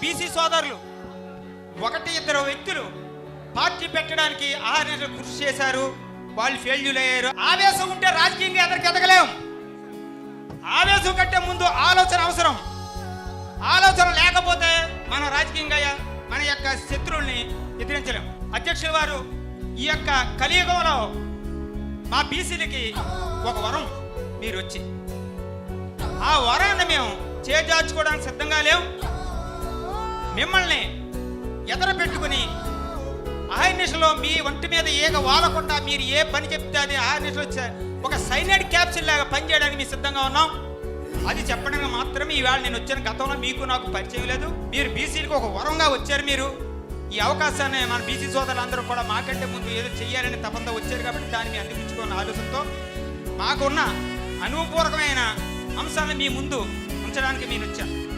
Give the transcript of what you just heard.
BC సోదరులు ఒకటి ఇద్దరు వ్యక్తులు పార్టీ పెట్టడానికి ఆహర్నిశలు కృషి చేశారు. వాళ్ళు ఫెయిల్యూర్ అయ్యారు. ఆవేశం ఉంటే రాజకీయంగా ఎదగలేం. ఆవేశం కంటే ముందు ఆలోచన అవసరం. ఆలోచన లేకపోతే మనం రాజకీయంగా మన యొక్క శత్రువుల్ని ఎదిరించలేం. అధ్యక్షుల వారు ఈ యొక్క కలియుగంలో మా బీసీలకి ఒక వరం మీరు వచ్చి ఆ వరాన్ని మేము చేజార్చుకోవడానికి సిద్ధంగా లేవు. మిమ్మల్ని ఎదర పెట్టుకుని ఆహర్నిశలో మీ ఒంటి మీద ఏగ వాలకుండా మీరు ఏ పని చెప్తే అది ఆహర్నిశలో ఒక సైనైడ్ క్యాప్సిల్ లాగా పనిచేయడానికి మేము సిద్ధంగా ఉన్నాం. అది చెప్పడానికి మాత్రమే ఈవేళ నేను వచ్చాను. గతంలో మీకు నాకు పరిచయం లేదు. మీరు బీసీలకు ఒక వరంగా వచ్చారు. మీరు ఈ అవకాశాన్ని మన బీసీ సోదరులందరూ కూడా మాకంటే ముందు ఏదో చెయ్యాలని తపంతో వచ్చారు కాబట్టి దాన్ని మేము అందిపించుకున్న ఆలోచనతో మాకున్న అనుభవపూర్వకమైన అంశాలను మీ ముందు ఉంచడానికి నేను వచ్చాను.